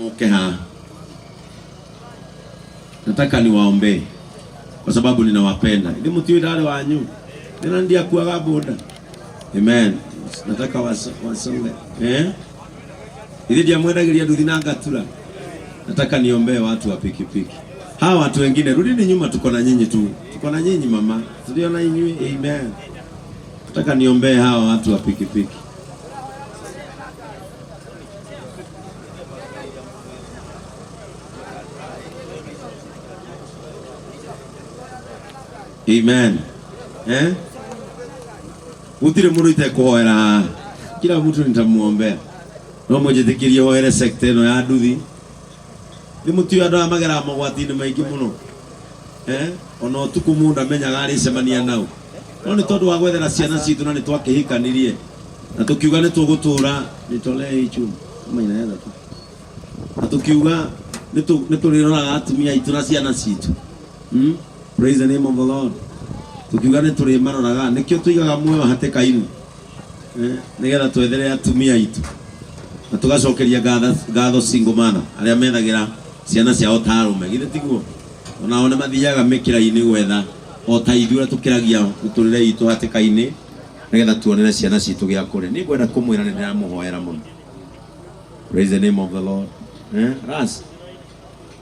mukeha. Nataka niwaombe kwa sababu ninawapenda. Ili mtiwe dale wanyu. Nina ndia kuaga boda. Amen. Nataka wasonge. Ili dia mwendagiria nduthi na ngatura. Nataka niombee watu wa pikipiki. Hawa watu wengine rudini nyuma, tuko na nyinyi tu. Tuko na nyinyi mama. Tulio na nyinyi. Amen. Nataka niombee hawa watu wa pikipiki. Amen. Utire mundu itakuhoera. Kila mtu nitamuombea. No mujithikirie hoere sekta ino ya nduthi. Ni mutu andu amagera magwati-ini maingi muno. Ona utuku mundu amenyaga ari cemania nau. No ni tondu wa gwethera ciana citu na ni twakihikanirie. Na tukiuga ni tugutura ni tole ichu. Maina yenda tu. Na tukiuga ni turirora atumia itu na ciana citu. Praise the name of the Lord. Tukiuga ni turi maroraga nikio tuigaga muoyo hateka-ini. Nigetha twethere atumia itu. Na tugacokeria ngatho single mother aria methagira ciana ciao tarume. Githe tiguo. Ona one mathiaga mikira-ini gwetha o ta ithuĩ tukiragia muturire itu hateka-ini nigetha tuonere ciana citu gia kuri. Ni ngwenda kumwira ni ndiramuhoera muno. Praise the name of the Lord. Ras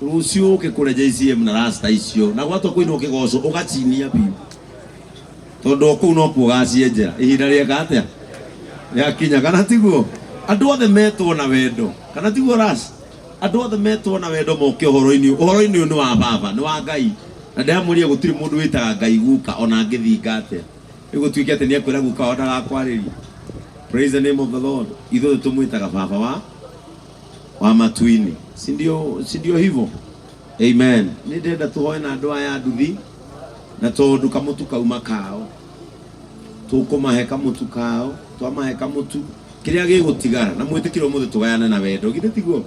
rucio ke kure JCM na rasta icio na gwatwa kuino kigoco ugacinia biu tondu ku no kugacienjera ihinda riega atia yakinya kana tiguo. Andu othe metwo na wendo kana tiguo ras. Andu othe metwo na wendo moke uhoro-ini ni wa baba ni wa Ngai. Na ndamuria gutiri mundu witaga Ngai guka ona angithinga atia igutwike ati ni akwira guka ondaga kwariria. Praise the name of the Lord. Ithuĩ tumwitaga baba wa matuini. Sindio hivyo? Amen. Ni ndenda tuhoe na andu aya nduthi na tondu kamutu kauma kao tukumahe kamutu kao twamahe kamutu kiria gigutigara na mwitikiro muthe tugayane na wendo. Githe tiguo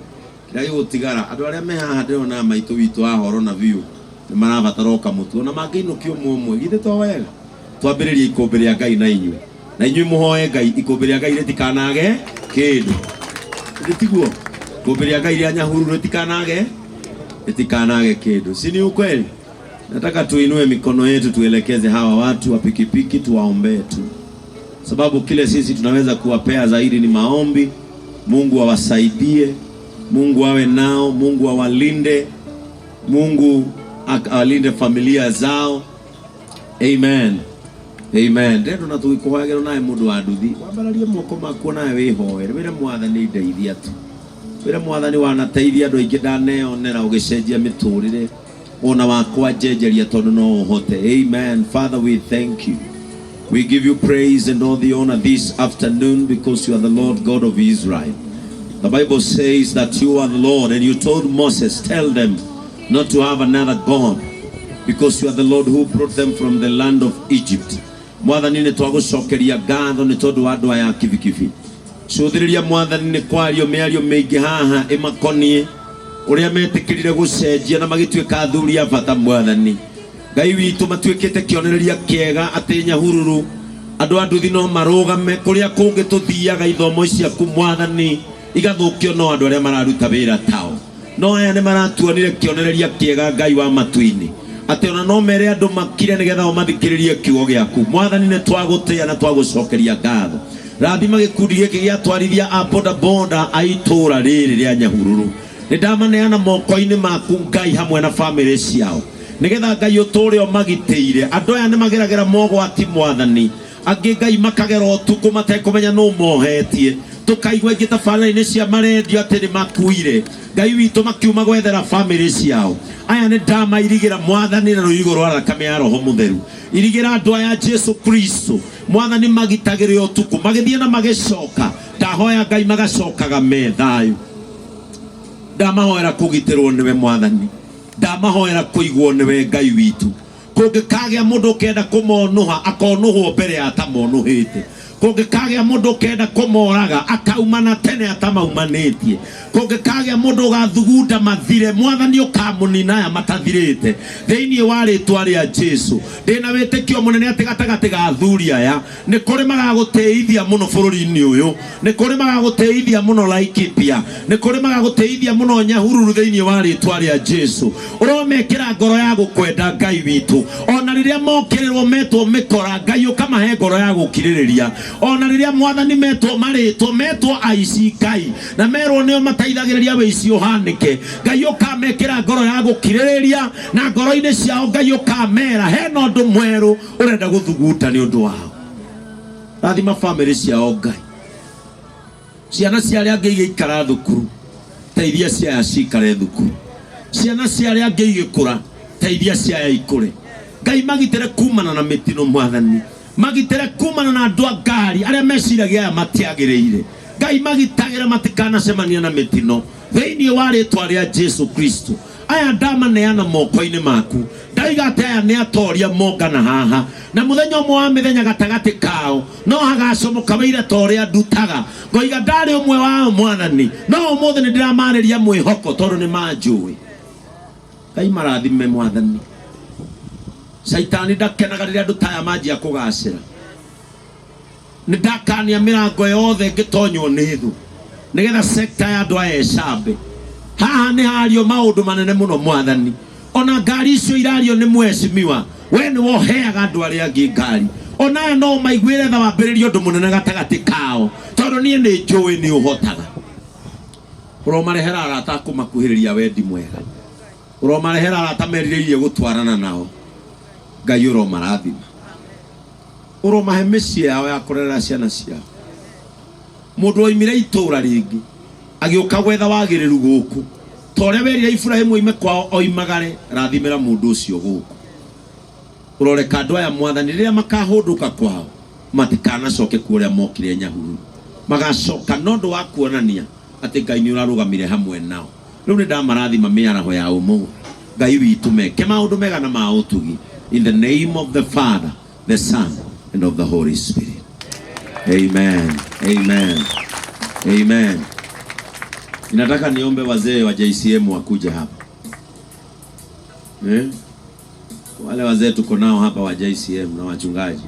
kiria gigutigara andu aria me haha ndirona maitu witu ahoro na view ni marabatara kamutu ona mangiinukio mumwe. Githe to wega twambiririe ikumbi ria Ngai na inyuĩ na inyuĩ muhoe Ngai ikumbi ria Ngai ritikanage kindu. Githe tiguo ikumbi ria Ngai ria Nyahururu ritikanage kindu. Si ni ukweli? Nataka tuinue mikono yetu tuelekeze hawa watu wa pikipiki tuwaombee tu. Sababu kile sisi tunaweza kuwapea zaidi ni maombi. Mungu awasaidie, Mungu awe nao, Mungu awalinde, Mungu awalinde familia zao. Amen. Amen. Ndio na tuikuhagero naye mundu wa nduthi. Wambararie moko maku naye wihoere. Wira Mwathani ndeithia tu. Wira Mwathani wanateithia andu aingi ndaneonera ugicenjia miturire. Ona wakwa njenjeria tondu no uhote. Amen. Father, we thank you. We give you praise and all the honor this afternoon because you are the Lord God of Israel. The Bible says that you are the Lord, and you told Moses, tell them not to have another God because you are the Lord who brought them from the land of Egypt. Mwathani ni twagucokeria ngatho ni tondu wa andu aya kibikibi. Cuthiriria Mwathani ni kwario miario mingi haha imakonie uria metikirire gucenjia na magituika athuri a bata. Mwathani Ngai witu matuikite kionereria kiega ati Nyahururu andu anduthi no marugame kuria kungi tuthiaga ithomo ciaku Mwathani igathukio no andu aria mararuta wira tao. No aya ni maratuonire kionereria kiega Ngai wa matuini ati ona no mere andu makire nigetha o mathikiririe kiugo giaku. Mwathani ni twagutia na twagucokeria ngatho. Rathima gikundi giki giatwarithia a boda boda aitura riri ria Nyahururu. Nindamaneana moko-ini maku Ngai hamwe na family ciao nigetha Ngai uturi o magiteire. Andu aya ni mageragera mogwati Mwathani, angi Ngai makagera utuku matekumenya no mohetie. Tukaigua ingi tabarĩra-inĩ cia marendio atĩ nĩ makuire. Ngai witũ makiuma gwethera family ciao. Aya nĩ ndamairigĩra Mwathani na rũirigo rwa thakame ya Roho Mũtheru. Irigĩra andũ aya Jesu Kristo Mwathani magitagĩre ũtukũ magĩthiĩ na magĩcoka. Ndahoya Ngai magacokaga me thayũ. Ndamahoera kũgitĩrwo nĩwe Mwathani, ndamahoera kũigwo nĩwe Ngai witũ. Kũngĩkagĩa mũndũ ũkenda kũmonuha akonuhwo mbere ya atamonuhĩte. kungikagĩa mũndũ kenda kũmoraga akaumana tene atamaumanĩtie, kungikagĩa mũndũ gathugunda mathire, Mwathani ũkamũnina aya matathirĩte thĩinĩ wa rĩtwa rĩa Jesũ. Ndĩna wĩtĩkio mũnene atĩ gatagatĩ ga athuri aya nĩ kũrĩ magagũtĩithia mũno bũrũri-inĩ ũyũ, nĩ kũrĩ magagũtĩithia mũno Laikipia, nĩ kũrĩ magagũtĩithia mũno Nyahururu thĩinĩ wa rĩtwa rĩa Jesũ. Ũromekĩra ngoro ya gũkwenda Ngai witũ, ona rĩrĩa mokĩrĩrwo metwo mĩkora, Ngai ũkamahe ngoro ya gũkirĩrĩria. Ona rĩrĩa Mwathani metwo marĩtwo, metwo aici Ngai, na merwo nĩo mateithagĩrĩria wĩici ũhanĩke, Ngai ũkamekĩra ngoro ya gũkirĩrĩria, na ngoro-inĩ ciao Ngai ũkamera hena ũndũ mwerũ ũrenda gũthuguta nĩ ũndũ wao. Rathima family ciao Ngai, ciana cia arĩa angĩ igĩikara thukuru, teithia ciaya cikare thukuru, ciana cia arĩa angĩ igĩkũra, teithia ciaya ikũre. Ngai magitĩre kumana na mĩtino Mwathani, magitĩre kumana na andũ a ngari arĩa meciragia aya matiagĩrĩire, Ngai magitagĩre matikanacemania na mĩtino thĩinĩ wa rĩtwa rĩa Jesũ Kristo. Aya ndamaneana moko-inĩ maku, ndaiga atĩ aya nĩ atoria mongana haha, na mũthenya ũmwe wa mĩthenya gatagatĩ kao no hagacomoka wĩira ta ũrĩa ndutaga, ngoiga ndarĩ ũmwe wao Mwathani, no ũmũthĩ nĩ ndĩramarĩria mwĩhoko tondũ nĩ manjũĩ. Ngai marathime Mwathani. Saitani ndakenaga rĩrĩa andũ ta aya manjia kũgacĩra. Nĩ ndakania mĩrango yothe ngĩtonywo nĩ thũ, nĩgetha sekta ya andũ aya ĩcambe. Haha nĩ hario maũndũ manene mũno Mwathani, ona ngari icio irario nĩ mheshimiwa, we nĩ woheaga andũ arĩa angĩ ngari, ona aya no maiguĩre tha wambĩrĩrie ũndũ mũnene gatagatĩ kao, tondũ niĩ nĩ njũĩ nĩ ũhotaga. Ũromarehera arata a kũmakuhĩrĩria wendi mwega, ũromarehera arata merirĩirie gũtwarana nao. Ngai ũromarathima, ũromahe mĩciĩ yao ya kũrera ciana ciao. Mũndũ oimire itũũra rĩngĩ agĩũka gwetha wagĩrĩru gũkũ, ta ũrĩa werire Iburahĩmu oime kwao oimagare, rathimĩra mũndũ ũcio gũkũ. Ũroreka andũ aya Mwathani rĩrĩa makahũndũka kwao matikanacoke kũrĩa mokire Nyahururu, magacoka no ũndũ wa kuonania atĩ Ngai nĩ ũrarũgamire hamwe nao. Rĩu nĩ ndamarathima mĩaraho ya ũmũthĩ, Ngai witũ meke maũndũ mega na ma ũtugi. In the name of the Father, the Son, and of the Holy Spirit. Amen. Amen. Amen. Ninataka niombe wazee wa JCM wakuja hapa. Wale wazee tuko nao hapa wa JCM na wachungaji.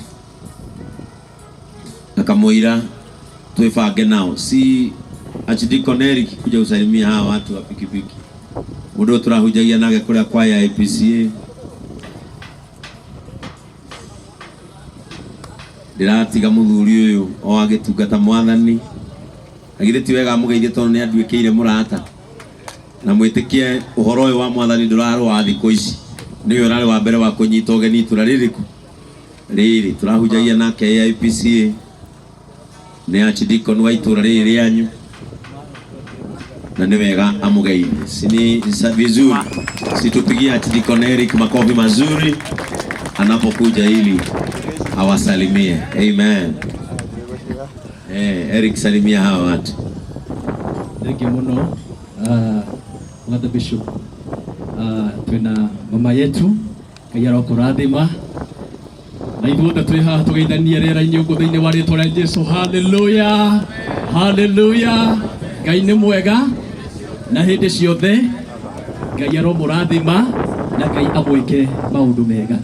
Na Kamuira tuifange nao. Si Archdeacon Eric kuja usalimia hawa watu wa pikipiki. Mundu turahujagia nage kule kwa ya IPCA. Ndiratiga muthuri uyu o agitungata Mwathani, agire ti wega mugeithie tondu ni anduikiire murata, na mwitikie uhoro uyu wa Mwathani ndurarwa thikũ ici, niwe urari wa mbere wa kunyita ugeni itura riri turahujagia nake IPCA, ni Archdeacon wa itura riri rĩanyu, na ni wega amugeithie. Sini vizuri situpigie Archdeacon Eric makofi mazuri anapokuja ili awasalimie. Amen. Eric salimia hawa watu. Thank you muno. Mother Bishop. Twina mama yetu kayaro kurathima. Na ithuothe twi haha tugeithania rĩera-inĩ ũguo thĩinĩ wa rĩĩtwa rĩa Jesũ. Hallelujah. Hallelujah. Ngai nĩ mwega na hĩndĩ ciothe. Ngai aromũrathima na Ngai amwĩke maũndũ mega.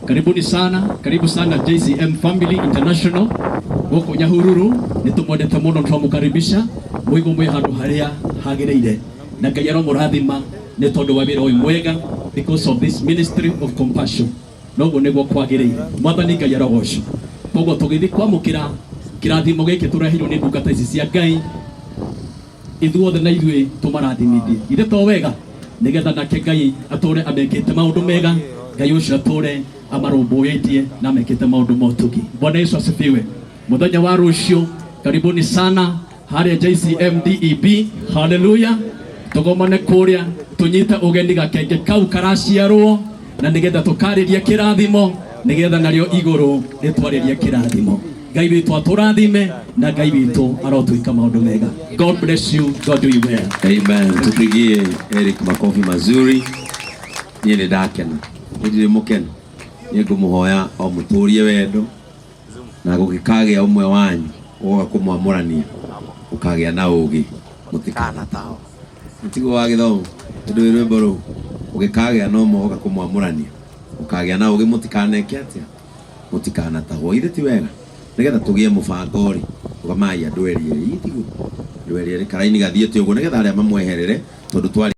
Karibuni sana, karibu sana JCM Family International. Gũkũ Nyahururu nĩ tũmwendete mũno, tũramũkaribisha mũigũ mwĩ handũ harĩa hagĩrĩire, na Ngai aromũrathima nĩ tondũ wa wĩra ũyũ mwega, because of this ministry of compassion. Noguo nĩguo kwagĩrĩire. Mwathani Ngai arogocwo. Koguo tũgĩthiĩ kwamũkĩra kĩrathimo gĩkĩ tũreheirwo nĩ ndungata ici cia Ngai, ithuothe na ithuĩ tũmarathimithie. Ithe to wega nĩgetha nake Ngai atũre amekĩte maũndũ mega, Ngai ũcio atũre amarũmbũĩtie na amekĩte maũndũ ma ũtugi. Bwana Yesu asifiwe. Mũthenya wa rũciũ karibuni sana harĩa JCM DEB. Hallelujah. Tũgomane kũrĩa tũnyite ũgeni gakenge kau karaciarwo, na nĩgetha tũkarĩria kĩrathimo, nĩgetha narĩo igũrũ rĩtwarĩria kĩrathimo. Ngai witũ atũrathime na Ngai witũ arotwĩka maũndũ mega. God bless you. God do you well. Amen. Tupigie Eric makofi mazuri. Niĩ nĩ ndakena. Ndirĩ mũkena. Nĩ ngũmũhoya o mũtũrie wendo na gũgĩkagĩa ũmwe wanyu woga kũmwamũrania ũkagĩa na ũgĩ mũtikana tao mtigo wa gĩthomo ndĩ rwĩmbo rũu ũgĩkagĩa na ũmwe woga kũmwamũrania ũkagĩa na ũgĩ mũtikaneke atĩa mũtikana tao ithe ti wega nĩgetha tũgĩe mũbango rĩ ũgamai andũ erĩ itigo andũ erĩ karaini gathiĩte ũguo nĩgetha arĩa mamweherere tondũ twari